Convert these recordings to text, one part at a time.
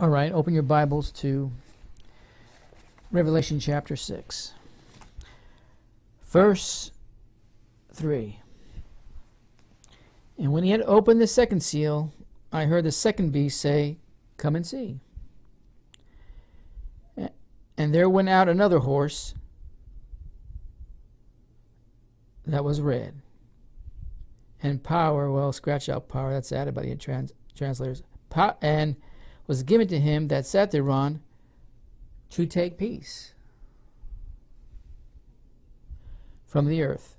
All right, open your Bibles to Revelation chapter 6. Verse 3. And when he had opened the second seal, I heard the second beast say, "Come and see." And there went out another horse that was red. And power, well, scratch out power, that's added by the translators. And was given to him that sat thereon to take peace from the earth,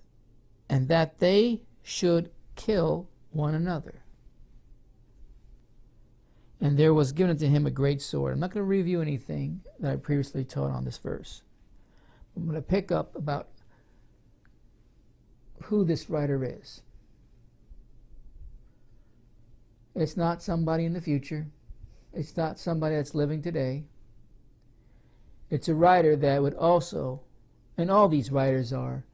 and that they should kill one another. And there was given unto him a great sword. I'm not going to review anything that I previously taught on this verse. I'm going to pick up about who this writer is. It's not somebody in the future. It's not somebody that's living today. It's a writer that would also, and all these writers are,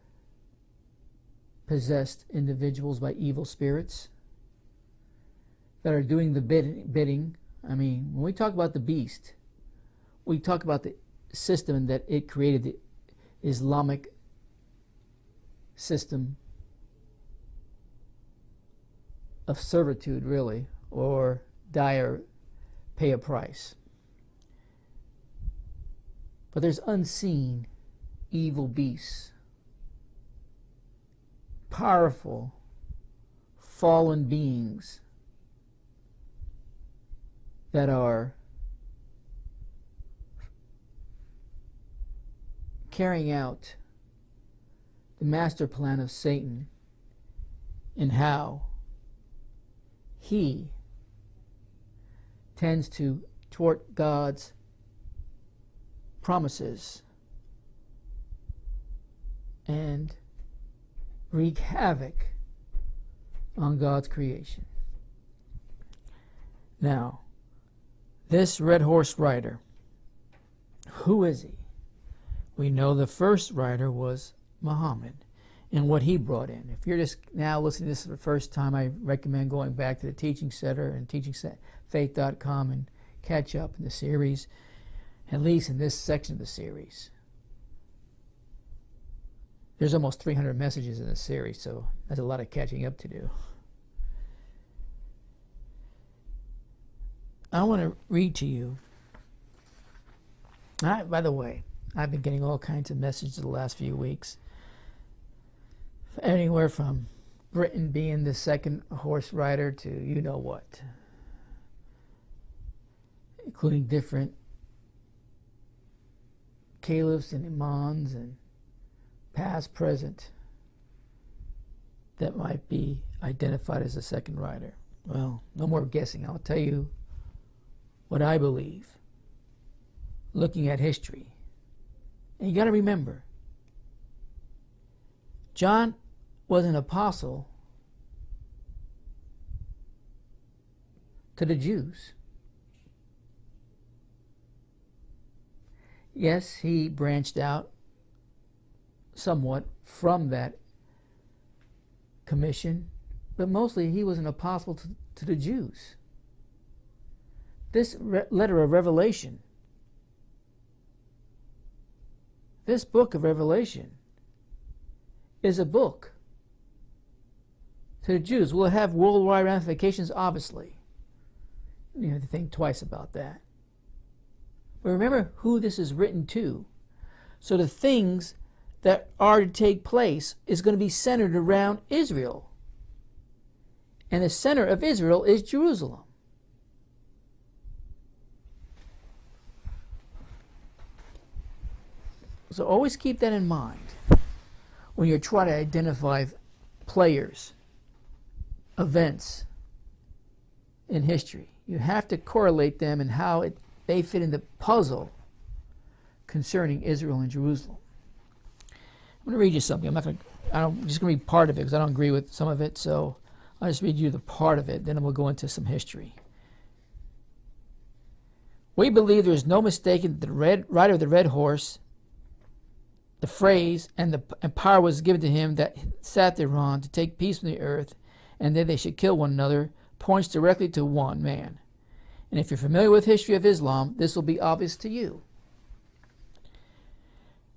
possessed individuals by evil spirits that are doing the bidding. I mean, when we talk about the beast, we talk about the system that it created, the Islamic system of servitude, really, or die or pay a price. But there's unseen evil beasts, powerful fallen beings that are carrying out the master plan of Satan and how he tends to thwart God's promises and wreak havoc on God's creation. Now, this red horse rider, who is he? We know the first rider was Muhammad and what he brought in. If you're just now listening to this for the first time, I recommend going back to the Teaching Center and teachingfaith.com and catch up in the series, at least in this section of the series. There's almost 300 messages in this series, so that's a lot of catching up to do. I want to read to you. By the way, I've been getting all kinds of messages the last few weeks. Anywhere from Britain being the second horse rider to you know what. Including different caliphs and imams and past, present, that might be identified as a second rider. Well, no more guessing. I'll tell you what I believe, looking at history. And you got to remember, John was an apostle to the Jews. Yes, he branched out somewhat from that commission, but mostly he was an apostle to the Jews. This letter of Revelation, this book of Revelation, is a book to the Jews. Will it have worldwide ramifications? Obviously. You have to think twice about that. But remember who this is written to. So the things that are to take place is going to be centered around Israel. And the center of Israel is Jerusalem. So always keep that in mind when you're trying to identify players, events in history. You have to correlate them and how they fit in the puzzle concerning Israel and Jerusalem. I'm going to read you something. I'm just going to read part of it because I don't agree with some of it. So I'll just read you the part of it. Then we'll go into some history. We believe there is no mistaking that the rider of the red horse, the phrase, and power was given to him that sat thereon to take peace from the earth, and that they should kill one another, points directly to one man. And if you're familiar with the history of Islam, this will be obvious to you.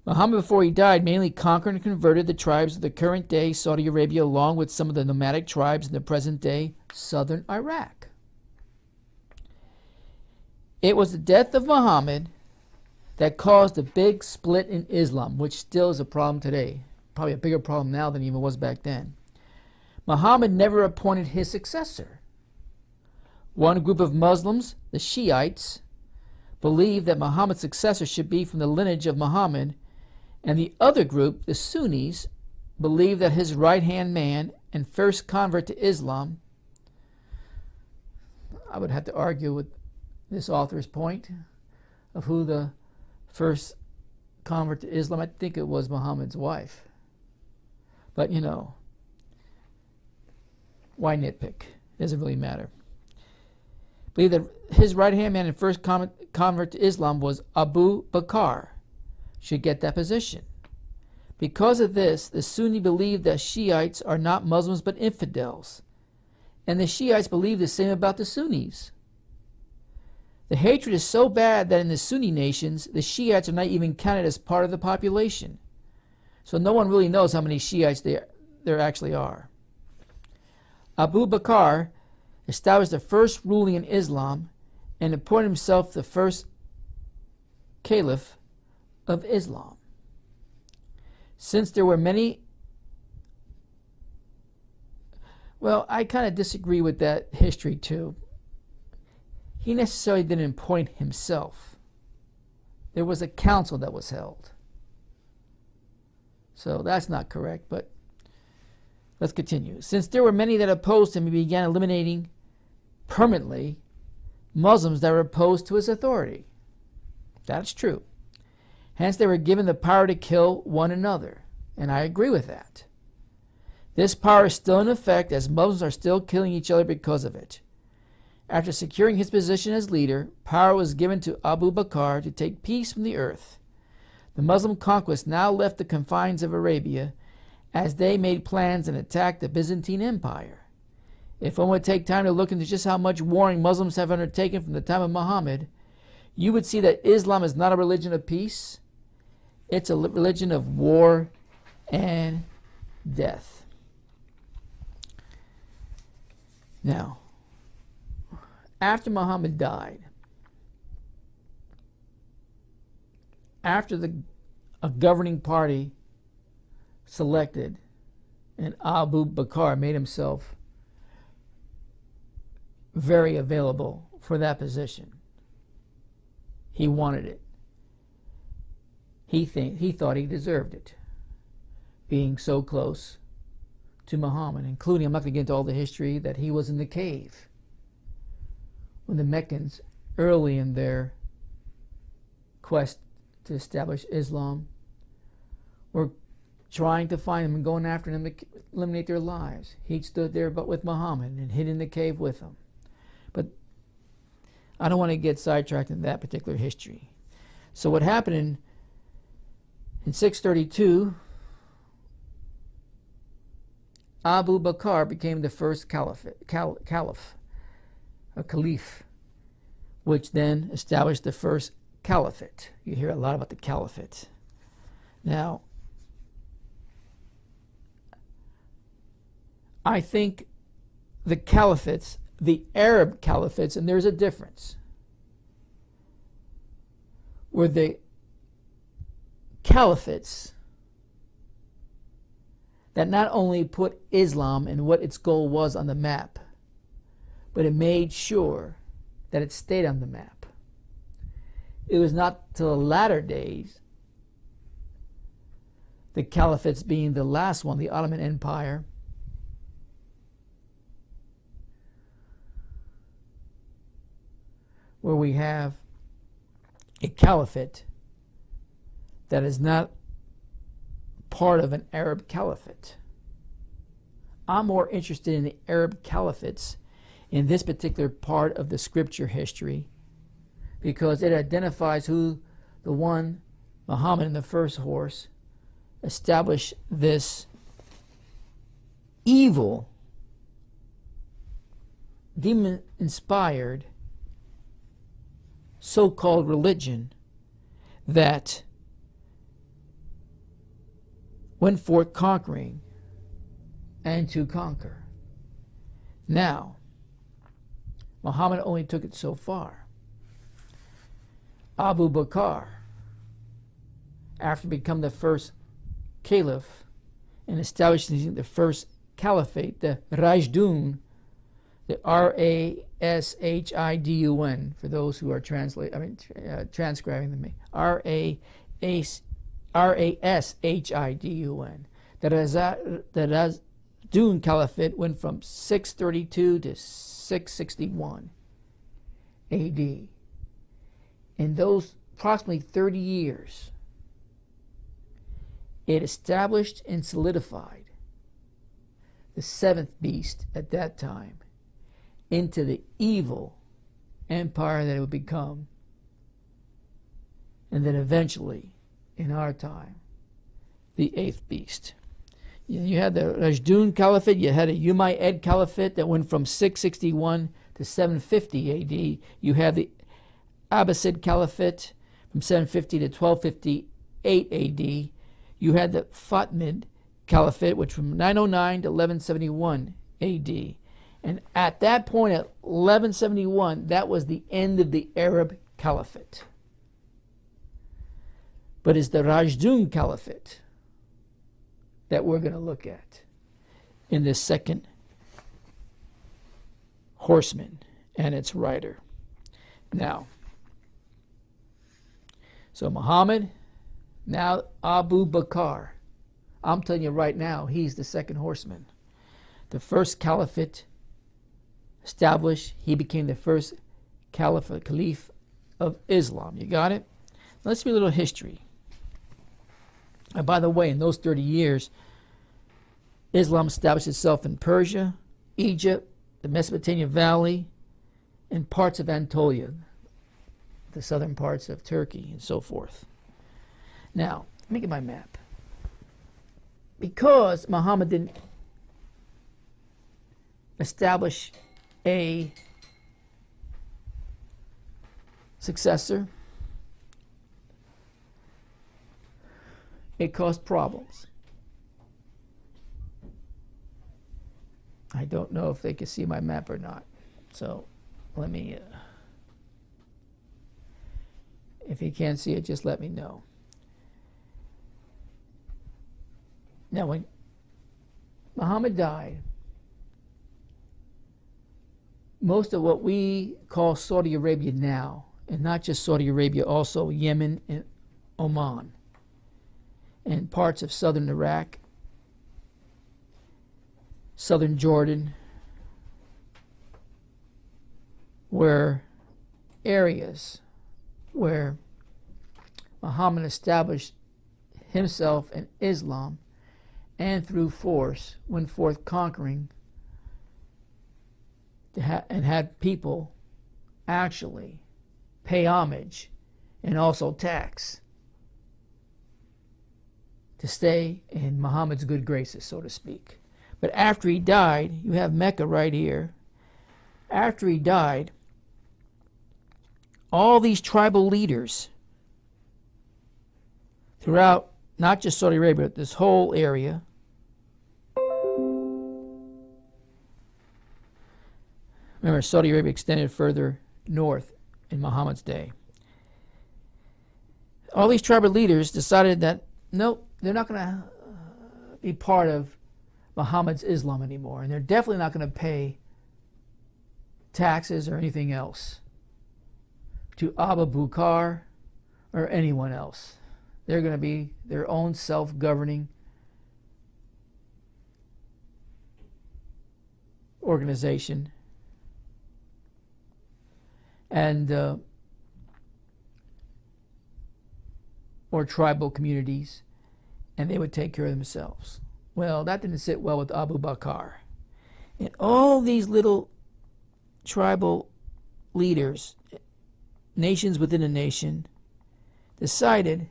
Muhammad, before he died, mainly conquered and converted the tribes of the current-day Saudi Arabia along with some of the nomadic tribes in the present-day southern Iraq. It was the death of Muhammad that caused a big split in Islam, which still is a problem today. Probably a bigger problem now than it even was back then. Muhammad never appointed his successor. One group of Muslims, the Shiites, believed that Muhammad's successor should be from the lineage of Muhammad, and the other group, the Sunnis, believed that his right-hand man and first convert to Islam, I would have to argue with this author's point of who the first convert to Islam, I think it was Muhammad's wife. But, you know, why nitpick? It doesn't really matter. Believe that his right-hand man and first convert to Islam was Abu Bakr, should get that position. Because of this, the Sunni believe that Shiites are not Muslims but infidels, and the Shiites believe the same about the Sunnis. The hatred is so bad that in the Sunni nations, the Shiites are not even counted as part of the population. So no one really knows how many Shiites there actually are. Abu Bakr established the first ruling in Islam and appointed himself the first caliph of Islam. Since there were many, well, I kind of disagree with that history too. He necessarily didn't appoint himself. There was a council that was held. So that's not correct, but let's continue. Since there were many that opposed him, he began eliminating permanently Muslims that were opposed to his authority. That's true. Hence, they were given the power to kill one another, and I agree with that. This power is still in effect as Muslims are still killing each other because of it. After securing his position as leader, power was given to Abu Bakr to take peace from the earth. The Muslim conquest now left the confines of Arabia as they made plans and attacked the Byzantine Empire. If one would take time to look into just how much warring Muslims have undertaken from the time of Muhammad, you would see that Islam is not a religion of peace. It's a religion of war and death. Now, after Muhammad died, after a governing party selected and Abu Bakr made himself very available for that position, he wanted it. He thought he deserved it, being so close to Muhammad, including, I'm not going to get into all the history, that he was in the cave when the Meccans, early in their quest to establish Islam, were trying to find him and going after him to eliminate their lives. He stood there but with Muhammad and hid in the cave with him. But I don't want to get sidetracked in that particular history. So what happened in 632, Abu Bakr became the first caliph, which then established the first caliphate. You hear a lot about the caliphate. Now, I think the caliphates, the Arab caliphates, and there's a difference, were the caliphates that not only put Islam and what its goal was on the map, but it made sure that it stayed on the map. It was not till the latter days, the caliphates being the last one, the Ottoman Empire, where we have a caliphate that is not part of an Arab caliphate. I'm more interested in the Arab caliphates in this particular part of the scripture history because it identifies who the one, Muhammad and the first horse, established this evil, demon-inspired so-called religion that went forth conquering and to conquer. Now, Muhammad only took it so far. Abu Bakr, after becoming the first caliph and establishing the first caliphate, the Rajdun, the R-A-S-H-I-D-U-N, for those who are transcribing them, R-A-S-H-I-D-U-N. The Rajdun Caliphate went from 632 to 661 A.D. In those approximately 30 years, it established and solidified the seventh beast at that time into the evil empire that it would become, and then eventually, in our time, the eighth beast. You had the Rajdun Caliphate, you had a Umayyad Caliphate that went from 661 to 750 AD. You have the Abbasid Caliphate from 750 to 1258 AD. You had the Fatimid Caliphate, which from 909 to 1171 AD. And at that point, at 1171, that was the end of the Arab Caliphate. But it's the Rajdun Caliphate that we're going to look at in this second horseman and its rider. Now, so Muhammad, now Abu Bakr. I'm telling you right now, he's the second horseman. The first caliphate established, he became the first caliph of Islam. You got it? Let's do a little history. And by the way, in those 30 years, Islam established itself in Persia, Egypt, the Mesopotamian Valley, and parts of Anatolia, the southern parts of Turkey, and so forth. Now, let me get my map. Because Muhammad didn't establish a successor, it caused problems. I don't know if they can see my map or not. So let me, if you can't see it, just let me know. Now, when Muhammad died, most of what we call Saudi Arabia now, and not just Saudi Arabia, also Yemen and Oman, and parts of southern Iraq, southern Jordan, were areas where Muhammad established himself and Islam, and through force went forth conquering, and had people actually pay homage and also tax to stay in Muhammad's good graces, so to speak. But after he died, you have Mecca right here. After he died, all these tribal leaders throughout, not just Saudi Arabia, but this whole area, remember, Saudi Arabia extended further north in Muhammad's day. All these tribal leaders decided that, nope, they're not going to be part of Muhammad's Islam anymore. And they're definitely not going to pay taxes or anything else to Abu Bakr or anyone else. They're going to be their own self-governing organization. And or tribal communities, and they would take care of themselves. Well, that didn't sit well with Abu Bakr. And all these little tribal leaders, nations within a nation, decided,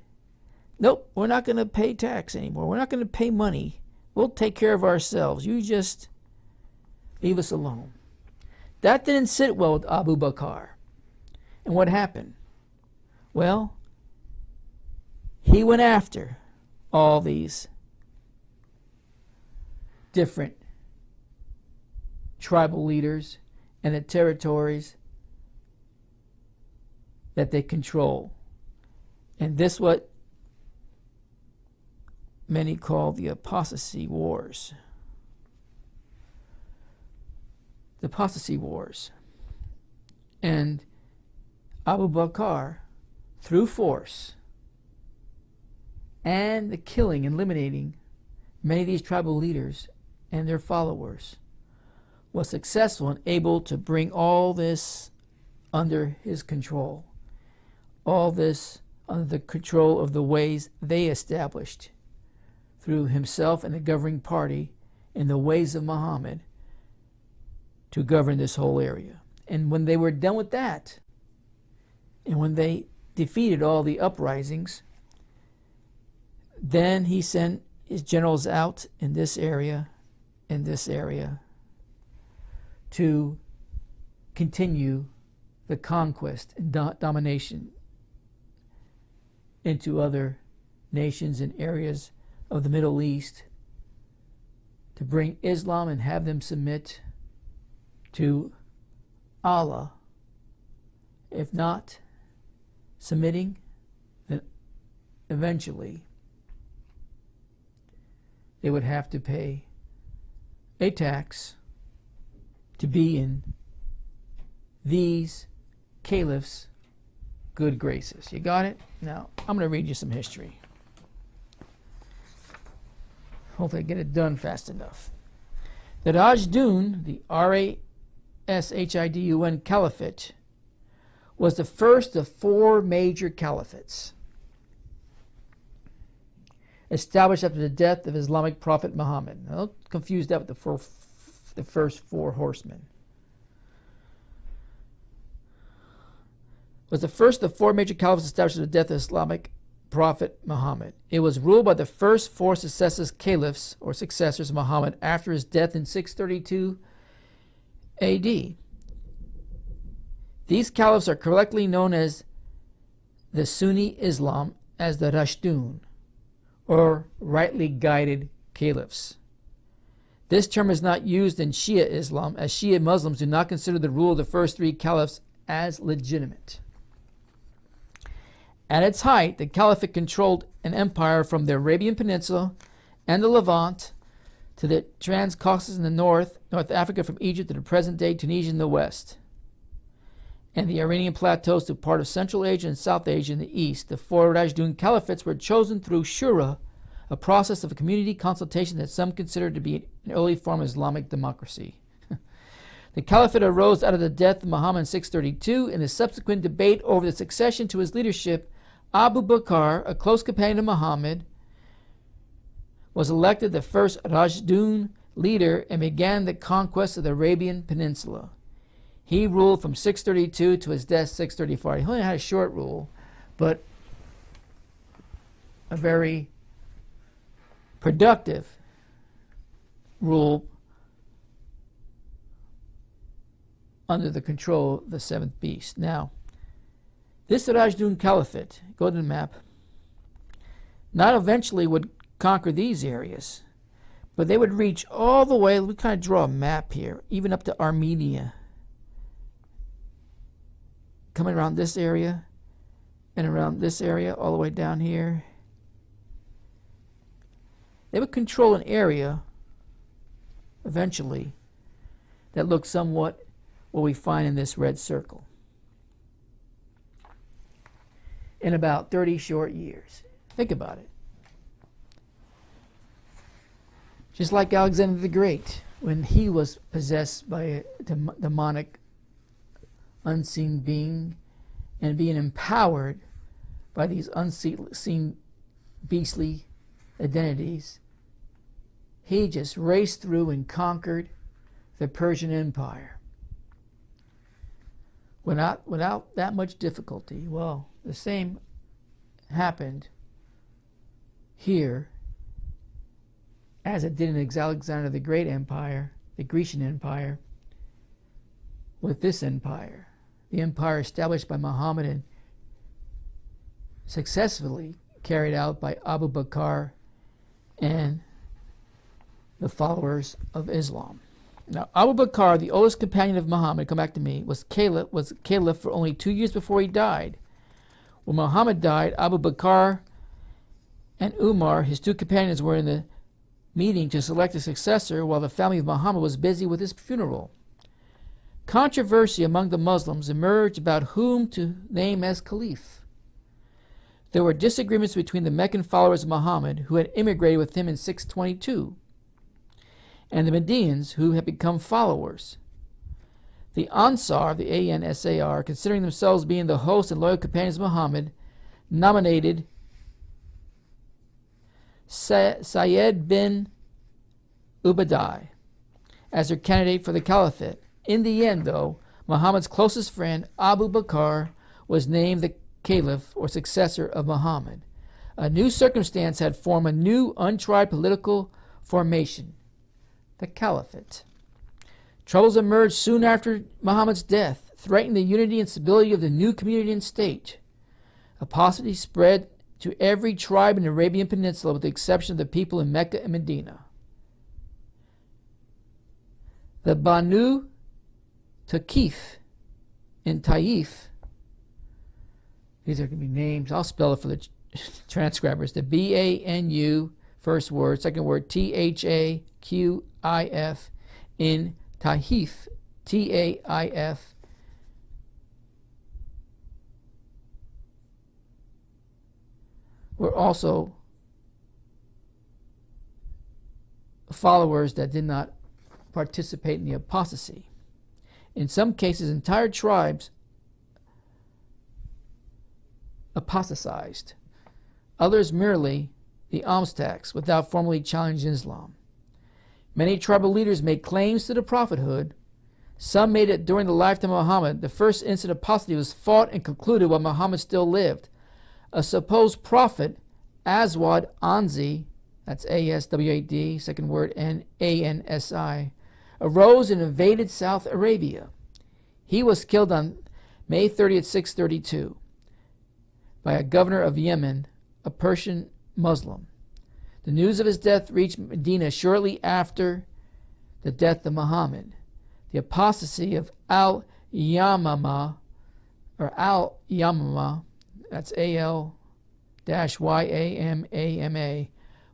nope, we're not going to pay tax anymore. We're not going to pay money. We'll take care of ourselves. You just leave us alone. That didn't sit well with Abu Bakr. And what happened? Well, he went after all these different tribal leaders and the territories that they control. And this what many call the apostasy wars. The apostasy wars. And Abu Bakr, through force and the killing and eliminating many of these tribal leaders and their followers, was successful and able to bring all this under his control. All this under the control of the ways they established through himself and the governing party in the ways of Muhammad to govern this whole area. And when they were done with that, and when they defeated all the uprisings, then he sent his generals out in this area, to continue the conquest and domination into other nations and areas of the Middle East, to bring Islam and have them submit to Allah. If not submitting, then eventually they would have to pay a tax to be in these caliphs' good graces. You got it? Now, I'm going to read you some history. Hopefully I get it done fast enough. The Rajdun, the Rashidun Caliphate, was the first of 4 major caliphates established after the death of Islamic prophet Muhammad. Now, don't confuse that with the first 4 horsemen. Was the first of 4 major caliphs established after the death of Islamic prophet Muhammad. It was ruled by the first 4 successive caliphs or successors of Muhammad after his death in 632 AD. These caliphs are collectively known as the Sunni Islam as the Rashdun, or rightly guided caliphs. This term is not used in Shia Islam, as Shia Muslims do not consider the rule of the first 3 caliphs as legitimate. At its height, the caliphate controlled an empire from the Arabian Peninsula and the Levant to the Transcaucasus in the north, North Africa from Egypt to the present-day Tunisia in the west, and the Iranian plateaus to part of Central Asia and South Asia in the east. The 4 Rashdun caliphates were chosen through shura, a process of community consultation that some consider to be an early form of Islamic democracy. The caliphate arose out of the death of Muhammad in 632. In the subsequent debate over the succession to his leadership, Abu Bakr, a close companion of Muhammad, was elected the first Rashdun leader and began the conquest of the Arabian Peninsula. He ruled from 632 to his death 634. He only had a short rule, but a very productive rule under the control of the 7th beast. Now, this Rashdun Caliphate, go to the map, not eventually would conquer these areas, but they would reach all the way, we kind of draw a map here, even up to Armenia, coming around this area and around this area, all the way down here. They would control an area, eventually, that looks somewhat what we find in this red circle. In about 30 short years. Think about it. Just like Alexander the Great, when he was possessed by a demonic, unseen being and being empowered by these unseen beastly identities, he just raced through and conquered the Persian Empire without that much difficulty. Well, the same happened here as it did in Alexander the Great Empire, the Grecian Empire, with this empire, the empire established by Muhammad and successfully carried out by Abu Bakr and the followers of Islam. Now, Abu Bakr, the oldest companion of Muhammad, come back to me, was caliph for only 2 years before he died. When Muhammad died, Abu Bakr and Umar, his 2 companions, were in the meeting to select a successor while the family of Muhammad was busy with his funeral. Controversy among the Muslims emerged about whom to name as caliph. There were disagreements between the Meccan followers of Muhammad, who had immigrated with him in 622, and the Medians, who had become followers. The Ansar, the Ansar, considering themselves being the host and loyal companions of Muhammad, nominated Sayyid bin Ubadah as their candidate for the caliphate. In the end, though, Muhammad's closest friend, Abu Bakr, was named the caliph or successor of Muhammad. A new circumstance had formed a new, untried political formation, the caliphate. Troubles emerged soon after Muhammad's death, threatening the unity and stability of the new community and state. Apostasy spread to every tribe in the Arabian Peninsula with the exception of the people in Mecca and Medina. The Banu Taqif in Taif, these are going to be names, I'll spell it for the transcribers. The B-A-N-U, first word, second word, T-H-A-Q-I-F, in Taif, T-A-I-F, were also followers that did not participate in the apostasy. In some cases, entire tribes apostatized. Others merely the alms tax without formally challenging Islam. Many tribal leaders made claims to the prophethood. Some made it during the lifetime of Muhammad. The first incident of apostasy was fought and concluded while Muhammad still lived. A supposed prophet, Aswad Ansi, that's A-S-W-A-D, second word, N-A-N-S-I, arose and invaded South Arabia. He was killed on May 30th, 632, by a governor of Yemen, a Persian Muslim. The news of his death reached Medina shortly after the death of Muhammad. The apostasy of Al-Yamama, or Al-Yamama, that's A-L-Y-A-M-A-M-A,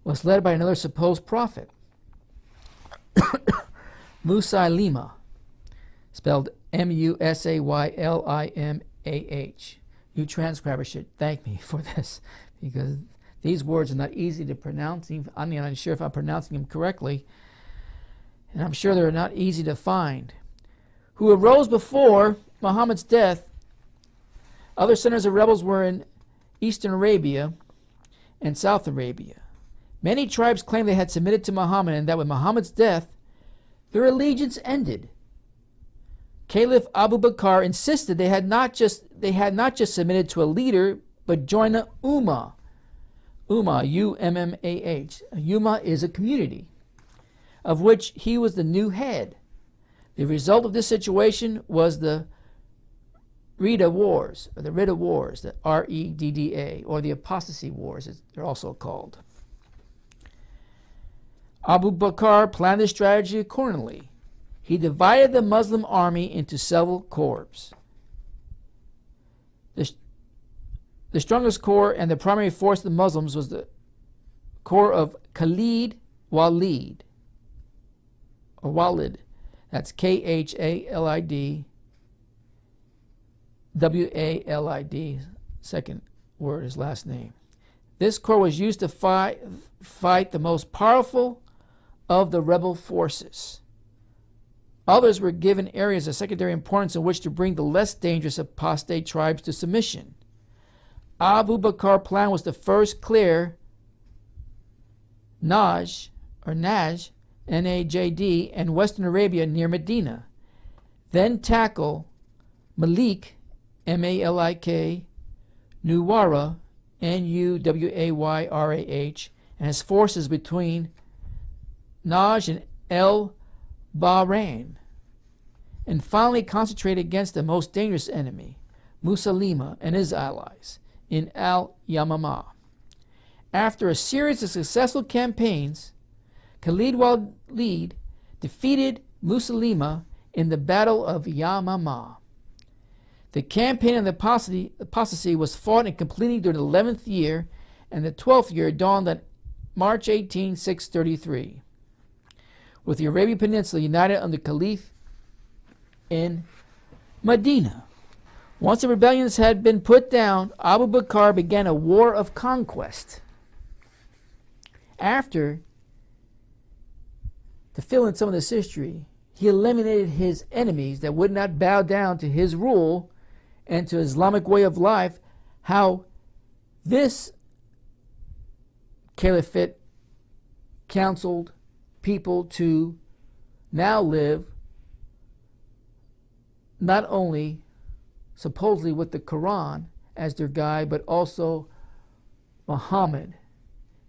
was led by another supposed prophet, Musaylima, spelled M-U-S-A-Y-L-I-M-A-H. You transcribers should thank me for this, because these words are not easy to pronounce. I'm not even sure if I'm pronouncing them correctly, and I'm sure they're not easy to find. Who arose before Muhammad's death. Other centers of rebels were in Eastern Arabia and South Arabia. Many tribes claimed they had submitted to Muhammad and that with Muhammad's death, their allegiance ended. Caliph Abu Bakr insisted they had not just submitted to a leader, but joined the Ummah. Ummah, U-M-M-A-H. A Ummah is a community, of which he was the new head. The result of this situation was the Ridda Wars, the R-E-D-D-A, or the Apostasy Wars, as they're also called. Abu Bakr planned his strategy accordingly. He divided the Muslim army into several corps. The strongest corps and the primary force of the Muslims was the corps of Khalid Walid, or Walid. That's K-H-A-L-I-D, W-A-L-I-D, second word, his last name. This corps was used to fight the most powerful of the rebel forces. Others were given areas of secondary importance in which to bring the less dangerous apostate tribes to submission. Abu Bakr's plan was to first clear Najd, N-A-J-D, and Western Arabia near Medina. Then tackle Malik, M-A-L-I-K, Nuwara, N-U-W-A-Y-R-A-H, and his forces between Najd and El-Bahrain, and finally concentrate against the most dangerous enemy, Musaylima and his allies, in Al-Yamamah. After a series of successful campaigns, Khalid Walid defeated Musaylima in the Battle of Yamamah. The campaign of the apostasy was fought and completed during the 11th year, and the 12th year dawned on March 18, 633, with the Arabian Peninsula united under Caliph in Medina. Once the rebellions had been put down, Abu Bakr began a war of conquest. After, to fill in some of this history, he eliminated his enemies that would not bow down to his rule and to Islamic way of life, how this caliphate counseled people to now live not only supposedly with the Quran as their guide, but also Muhammad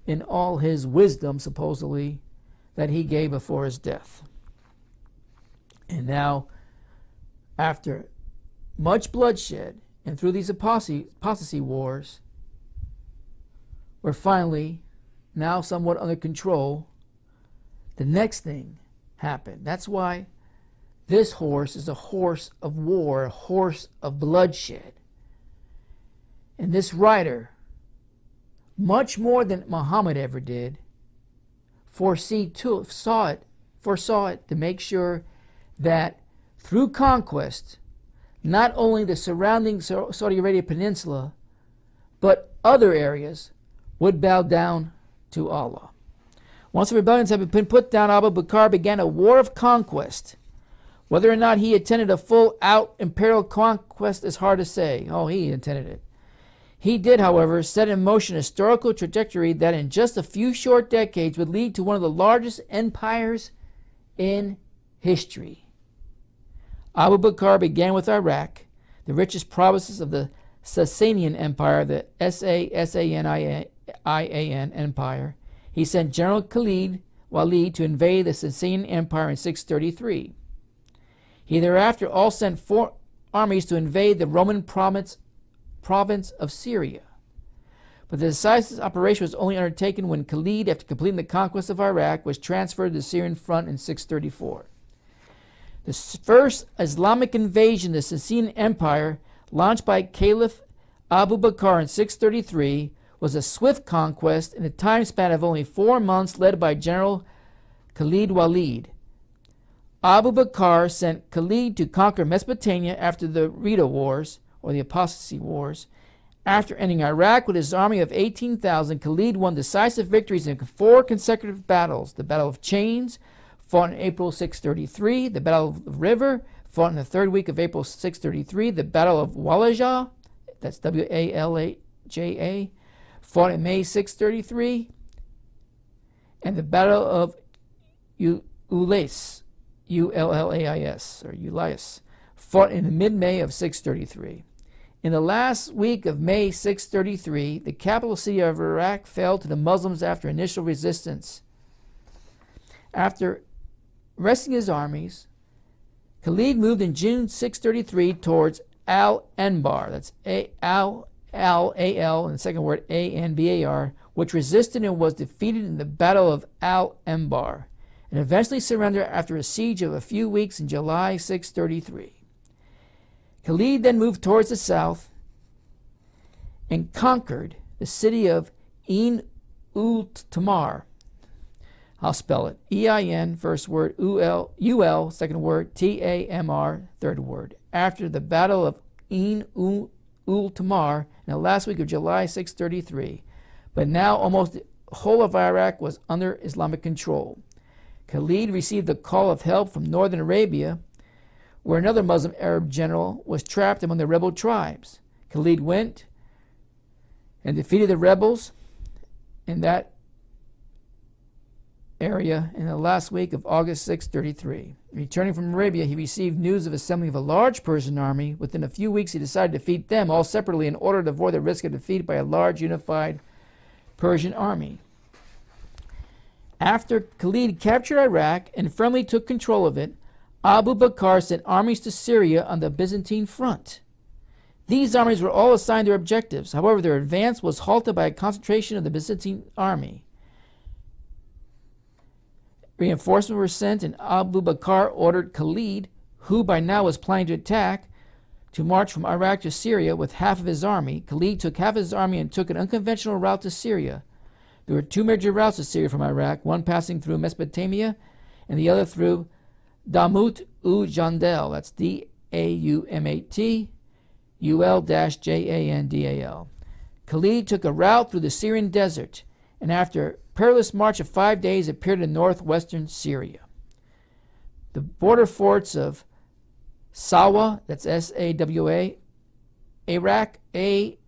in all his wisdom, supposedly, that he gave before his death. And now, after much bloodshed and through these apostasy wars, we're finally now somewhat under control. The next thing happened. That's why this horse is a horse of war, a horse of bloodshed. And this rider, much more than Muhammad ever did, foresaw it to make sure that through conquest, not only the surrounding Saudi Arabia Peninsula, but other areas would bow down to Allah. Once the rebellions had been put down, Abu Bakr began a war of conquest. Whether or not he attended a full-out imperial conquest is hard to say. Oh, he intended it. He did, however, set in motion a historical trajectory that in just a few short decades would lead to one of the largest empires in history. Abu Bakr began with Iraq, the richest provinces of the Sasanian Empire, the Sasanian Empire. He sent General Khalid Walid to invade the Sasanian Empire in 633. He thereafter also sent 4 armies to invade the Roman province of Syria. But the decisive operation was only undertaken when Khalid, after completing the conquest of Iraq, was transferred to the Syrian front in 634. The first Islamic invasion of the Sasanian Empire, launched by Caliph Abu Bakr in 633, was a swift conquest in a time span of only 4 months, led by General Khalid Walid. Abu Bakr sent Khalid to conquer Mesopotamia after the Ridda Wars, or the Apostasy Wars. After ending Iraq with his army of 18,000, Khalid won decisive victories in 4 consecutive battles. The Battle of Chains, fought in April 633, the Battle of the River, fought in the 3rd week of April 633, the Battle of Walaja, that's W-A-L-A-J-A, fought in May 633, and the Battle of Ulais, U-L-L-A-I-S, or Ulais, fought in mid-May of 633. In the last week of May 633, the capital city of Iraq fell to the Muslims after initial resistance. After resting his armies, Khalid moved in June 633 towards Al-Anbar, that's A-L, and the second word A-N-B-A-R, which resisted and was defeated in the Battle of Al-Anbar, and eventually surrendered after a siege of a few weeks in July 633. Khalid then moved towards the south and conquered the city of Ain-ul-Tamar. I'll spell it. E-I-N, first word, U-L, second word, T-A-M-R, third word. After the Battle of Ain-ul-Tamar in the last week of July 633. But now almost the whole of Iraq was under Islamic control. Khalid received the call of help from northern Arabia, where another Muslim Arab general was trapped among the rebel tribes. Khalid went and defeated the rebels in that area in the last week of August 633. Returning from Arabia, he received news of assembling of a large Persian army. Within a few weeks, he decided to defeat them all separately in order to avoid the risk of defeat by a large unified Persian army. After Khalid captured Iraq and firmly took control of it, Abu Bakr sent armies to Syria on the Byzantine front. These armies were all assigned their objectives. However, their advance was halted by a concentration of the Byzantine army. Reinforcements were sent, and Abu Bakr ordered Khalid, who by now was planning to attack, to march from Iraq to Syria with half of his army. Khalid took half of his army and took an unconventional route to Syria. There were two major routes to Syria from Iraq, one passing through Mesopotamia and the other through Damat-u-Jandal. That's Daumat-Ul-Jandal. Khalid took a route through the Syrian desert, and after a perilous march of 5 days appeared in northwestern Syria. The border forts of Sawa, that's S-A-W-A, Arak, A-W-A-R-A-K,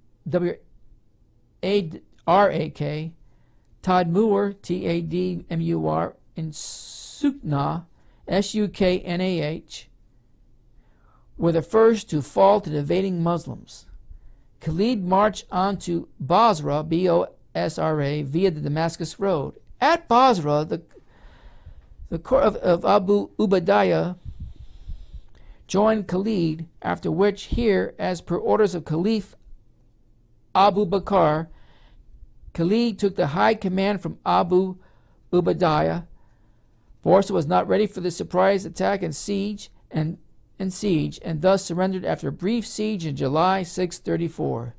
Tadmur, T-A-D-M-U-R, and Sukna, S-U-K-N-A-H, were the first to fall to the invading Muslims. Khalid marched on to Basra, B-O-S-R-A, via the Damascus Road. At Basra, the court of Abu Ubaidah joined Khalid, after which here, as per orders of Caliph Abu Bakr, Khalid took the high command from Abu Ubaidah. Borsa was not ready for the surprise attack and siege, and thus surrendered after a brief siege in July 634.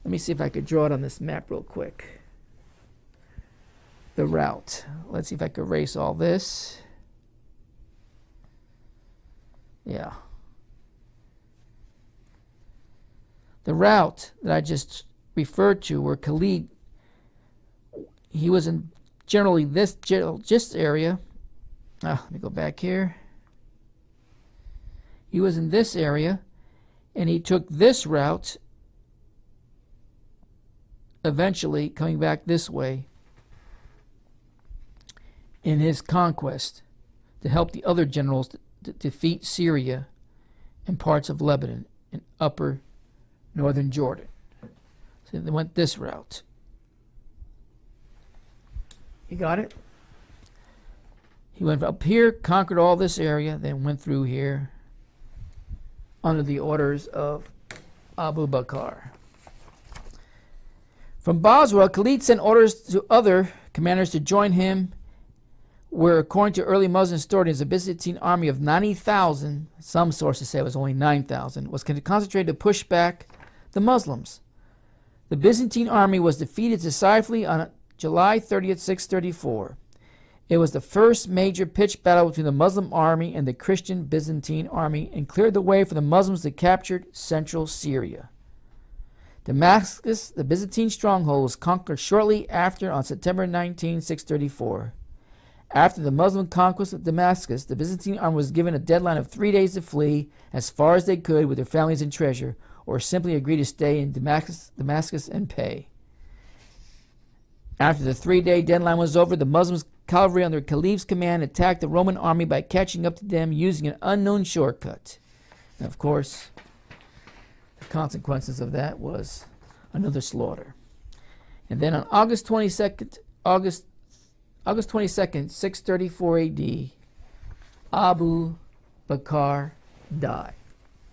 Let me see if I could draw it on this map real quick. The route. Let's see if I could erase all this. Yeah. The route that I just referred to, where Khalid, he was in generally this area. Let me go back here. He was in this area, and he took this route, eventually coming back this way in his conquest to help the other generals to defeat Syria and parts of Lebanon and upper northern Jordan. So they went this route. You got it? He went up here, conquered all this area, then went through here under the orders of Abu Bakr. From Basra, Khalid sent orders to other commanders to join him, where, according to early Muslim historians, a Byzantine army of 90,000, some sources say it was only 9,000, was concentrated to push back the Muslims. The Byzantine army was defeated decisively on July 30th, 634. It was the first major pitched battle between the Muslim army and the Christian Byzantine army, and cleared the way for the Muslims to capture central Syria. Damascus, the Byzantine stronghold, was conquered shortly after on September 19, 634. After the Muslim conquest of Damascus, the Byzantine army was given a deadline of 3 days to flee as far as they could with their families and treasure, or simply agree to stay in Damascus and pay. After the 3-day deadline was over, the Muslims cavalry under Caliph's command attacked the Roman army by catching up to them using an unknown shortcut. And of course, the consequences of that was another slaughter. And then on August 22nd, 634 AD, Abu Bakr died.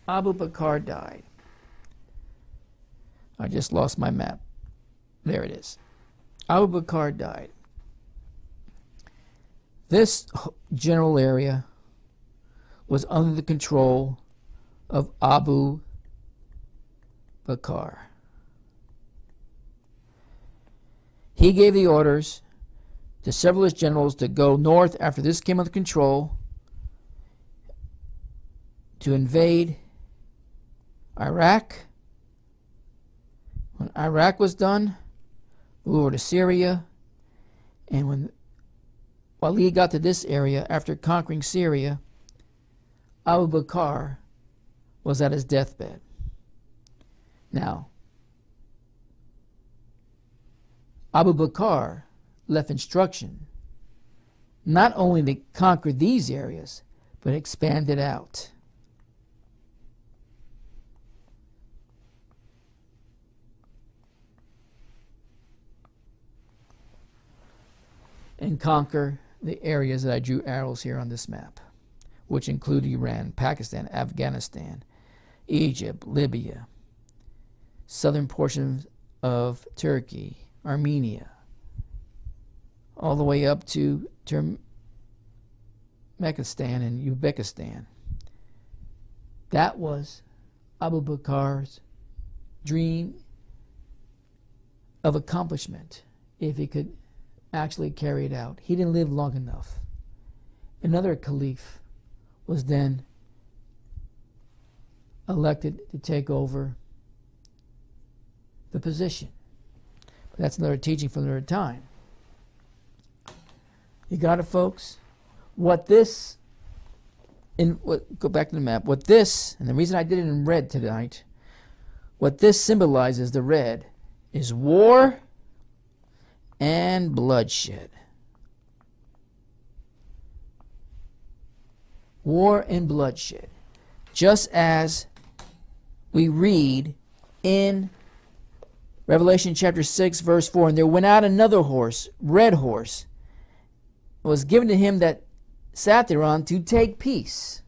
Abu Bakr died. I just lost my map. There it is. Abu Bakr died. This general area was under the control of Abu Bakr. He gave the orders to several of his generals to go north after this came under control, to invade Iraq. When Iraq was done, move over to Syria, and when Walid got to this area after conquering Syria, Abu Bakr was at his deathbed. Now, Abu Bakr left instruction not only to conquer these areas, but expand it out. And conquer the areas that I drew arrows here on this map, which include Iran, Pakistan, Afghanistan, Egypt, Libya, southern portions of Turkey, Armenia, all the way up to Turkmenistan and Uzbekistan. That was Abu Bakr's dream of accomplishment, if he could actually carry it out. He didn't live long enough. Another caliph was then elected to take over the position. But that's another teaching for another time. You got it, folks? Go back to the map. What this, and the reason I did it in red tonight, what this symbolizes, the red, is war and bloodshed. War and bloodshed. Just as we read in Revelation chapter 6, verse 4, and there went out another horse, red horse, was given to him that sat thereon to take peace.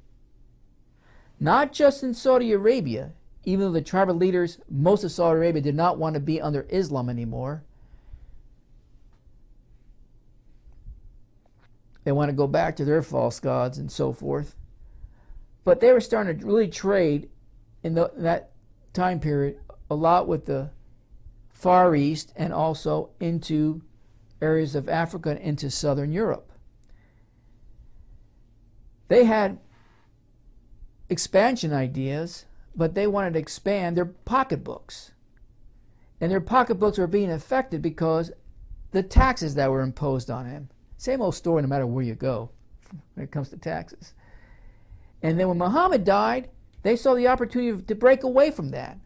Not just in Saudi Arabia, even though the tribal leaders, most of Saudi Arabia, did not want to be under Islam anymore. They want to go back to their false gods and so forth. But they were starting to really trade in that time period a lot with the Far East and also into areas of Africa and into Southern Europe. They had expansion ideas, but they wanted to expand their pocketbooks. And their pocketbooks were being affected because the taxes that were imposed on them. Same old story no matter where you go when it comes to taxes. And then when Muhammad died, they saw the opportunity to break away from that.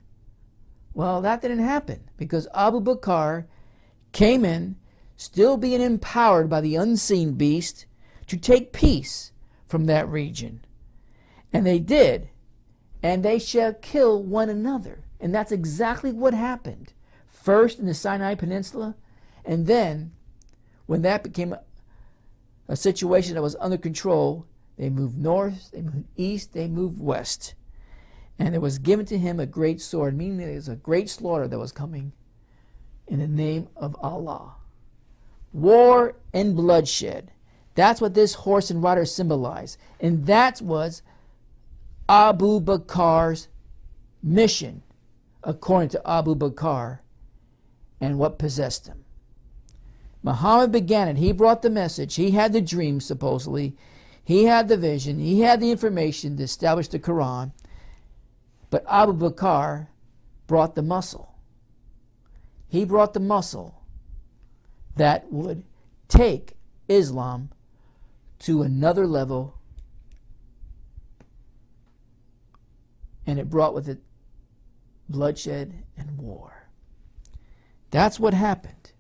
Well, that didn't happen because Abu Bakr came in, still being empowered by the unseen beast, to take peace from that region. And they did. And they shall kill one another. And that's exactly what happened. First in the Sinai Peninsula, and then when that became a situation that was under control, they moved north, they moved east, they moved west. And there was given to him a great sword, meaning there was a great slaughter that was coming in the name of Allah. War and bloodshed. That's what this horse and rider symbolize. And that was Abu Bakr's mission, according to Abu Bakr, and what possessed him. Muhammad began it. He brought the message. He had the dream, supposedly. He had the vision. He had the information to establish the Quran. But Abu Bakr brought the muscle. He brought the muscle that would take Islam to another level, and it brought with it bloodshed and war. That's what happened.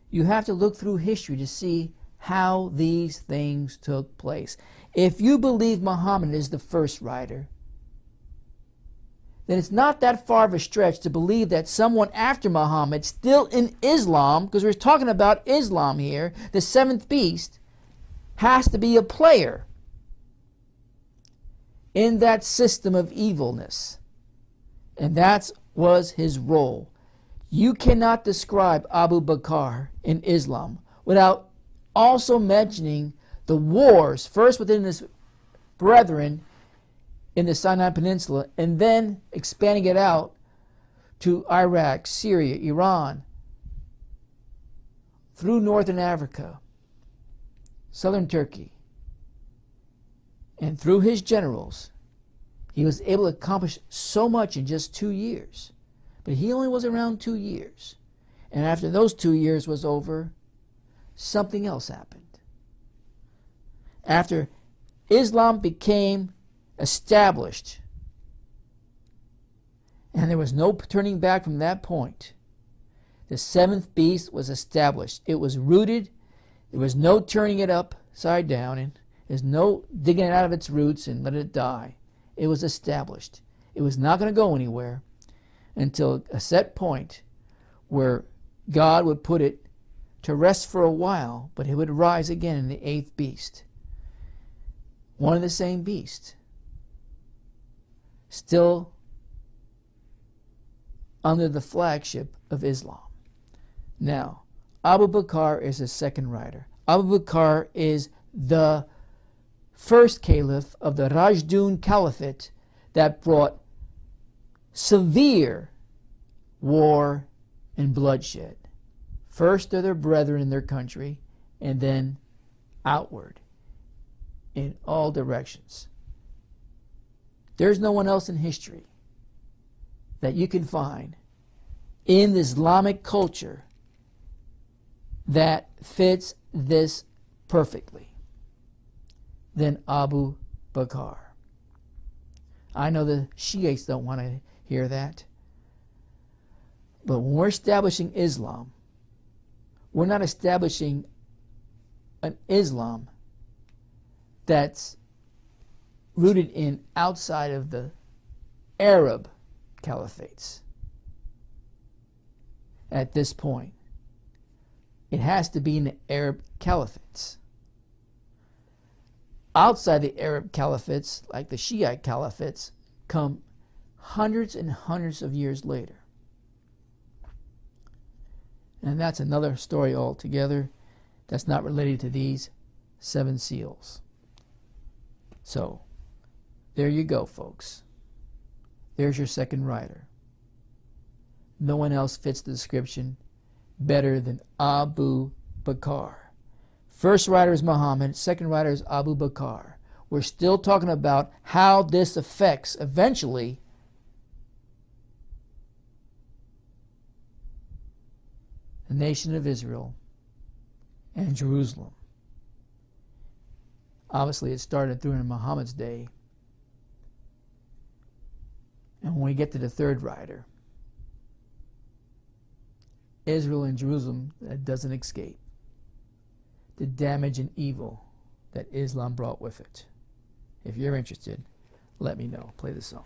You have to look through history to see how these things took place. If you believe Muhammad is the first rider, then it's not that far of a stretch to believe that someone after Muhammad, still in Islam, because we're talking about Islam here, the seventh beast, has to be a player in that system of evilness. And that was his role. You cannot describe Abu Bakr in Islam without also mentioning the wars, first within his brethren in the Sinai Peninsula, and then expanding it out to Iraq, Syria, Iran, through northern Africa, southern Turkey. And through his generals, he was able to accomplish so much in just 2 years. But he only was around 2 years. And after those 2 years was over, something else happened. After Islam became established, and there was no turning back from that point, the seventh beast was established. It was rooted. There was no turning it upside down, and there's no digging it out of its roots and let it die. It was established. It was not going to go anywhere until a set point where God would put it to rest for a while, but he would rise again in the eighth beast. One and the same beast. Still under the flagship of Islam. Now, Abu Bakr is the second rider. Abu Bakr is the first caliph of the Rashidun Caliphate that brought severe war and bloodshed. First to their brethren in their country, and then outward in all directions. There's no one else in history that you can find in the Islamic culture that fits this perfectly than Abu Bakr. I know the Shiites don't want to hear that. But when we're establishing Islam, we're not establishing an Islam that's rooted in outside of the Arab caliphates. At this point, it has to be in the Arab caliphates. Outside the Arab caliphates, like the Shiite caliphates, come hundreds and hundreds of years later. And that's another story altogether that's not related to these 7 seals. So, there you go, folks. There's your second rider. No one else fits the description better than Abu Bakr. First rider is Muhammad, second rider is Abu Bakr. We're still talking about how this affects, eventually, the nation of Israel and Jerusalem. Obviously, it started during Muhammad's day. And when we get to the third rider, Israel and Jerusalem, that doesn't escape the damage and evil that Islam brought with it. If you're interested, let me know. Play the song.